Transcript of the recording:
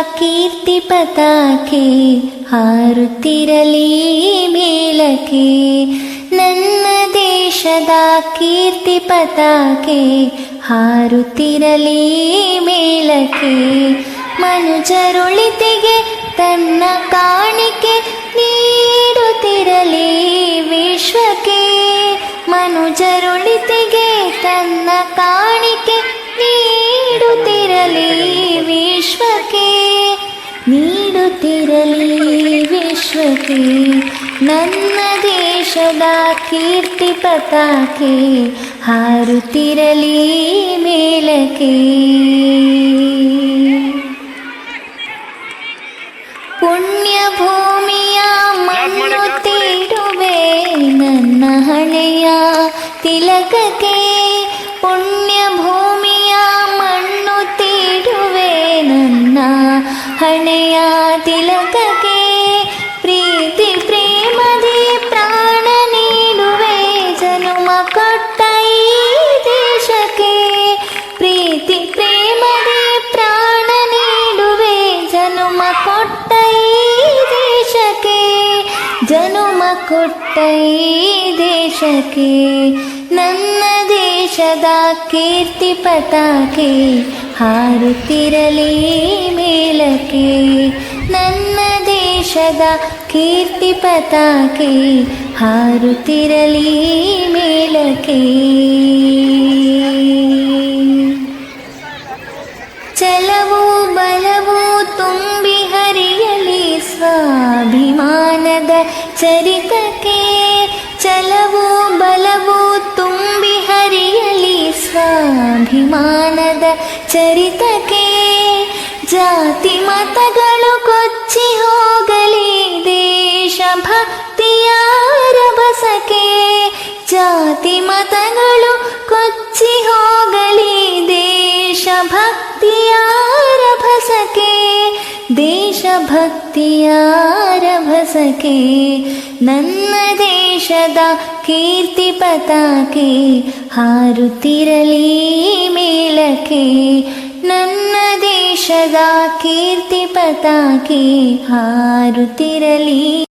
ಕೀರ್ತಿ ಪತಾಕೆ ಹಾರುತ್ತಿರಲಿ ಮೇಲಕ್ಕೆ. ನನ್ನ ದೇಶದ ಕೀರ್ತಿ ಪತಾಕೆ ಹಾರುತ್ತಿರಲಿ ಮೇಲಕ್ಕೆ. ಮನುಜರೊಳಿತಿಗೆ ತನ್ನ ಕಾಣಿಕೆ ನೀಡುತ್ತಿರಲಿ ವಿಶ್ವಕ್ಕೆ. ಮನುಜರೊಳಿತಿಗೆ ತನ್ನ ಕಾಣಿಕೆ ನೀಡುತ್ತಿರಲಿ ವಿಶ್ವಕ್ಕೆ. ನೀಡುತ್ತಿರಲಿ ವಿಶ್ವಕ್ಕೆ. ನನ್ನ ದೇಶದ ಕೀರ್ತಿ ಪತಾಕೆ ಹಾರುತ್ತಿರಲಿ ಮೇಲಕ್ಕೆ. ಪುಣ್ಯ ಭೂಮಿಯ ಮಣ್ಣು ತೀಡುವೆ ನನ್ನ ಹಣೆಯ ತಿಲಕಕ್ಕೆ. ಪುಣ್ಯ ಭೂಮಿಯ ಮಣ್ಣು ತೀಡುವೆ ನನ್ನ ಹಣೆಯ ತಿಲಕಕ್ಕೆ. ಪ್ರೀತಿ ಪ್ರೇಮದಿ ಪ್ರಾಣ ನೀಡುವೆ ಜನುಮ ಕೊಟ್ಟ ಈ ದೇಶಕ್ಕೆ. ಪ್ರೀತಿ ಪ್ರೇಮದಿ ಪ್ರಾಣ ನೀಡುವೆ ಜನುಮ ಕೊಟ್ಟ ಈ ದೇಶಕ್ಕೆ. ಜನುಮ ಕೊಟ್ಟ ಈ ದೇಶಕ್ಕೆ. ನನ್ನ ದೇಶದ ಕೀರ್ತಿ ಪತಾಕೆ ಹಾರುತ್ತಿರಲಿ ಮೇಲಕ್ಕೆ. ನನ್ನ ದೇಶದ ಕೀರ್ತಿ ಪತಾಕೆ ಹಾರುತ್ತಿರಲಿ ಮೇಲಕ್ಕೆ. ಛಲವೂ ಬಲವೂ ತುಂಬಿ ಹರಿಯಲಿ ಸ್ವಾಭಿಮಾನದ ಚರಿತಕ್ಕೆ. ಛಲವೂ ಬಲವೂ ತುಂಬಿ ಹರಿಯಲಿ ಸ್ವಾಭಿಮಾನದ ಚರಿತಕ್ಕೆ. ಜಾತಿ ಮತಗಳು ಕೊಚ್ಚಿ ಹೋಗಲಿ ದೇಶಭಕ್ತಿಯ ರಭಸಕ್ಕೆ. ಜಾತಿ ಮತಗಳು ಕೊಚ್ಚಿ ಹೋಗಲಿ ದೇಶಭಕ್ತಿಯ ರಭಸಕ್ಕೆ. ದೇಶಭಕ್ತಿಯ ರಭಸಕ್ಕೆ. ನನ್ನ ದೇಶದ ಕೀರ್ತಿ ಪತಾಕೆ ಹಾರುತ್ತಿರಲಿ ಮೇಲಕ್ಕೆ. ನನ್ನ ದೇಶದ ಕೀರ್ತಿ ಪತಾಕೆ ಹಾರುತ್ತಿರಲಿ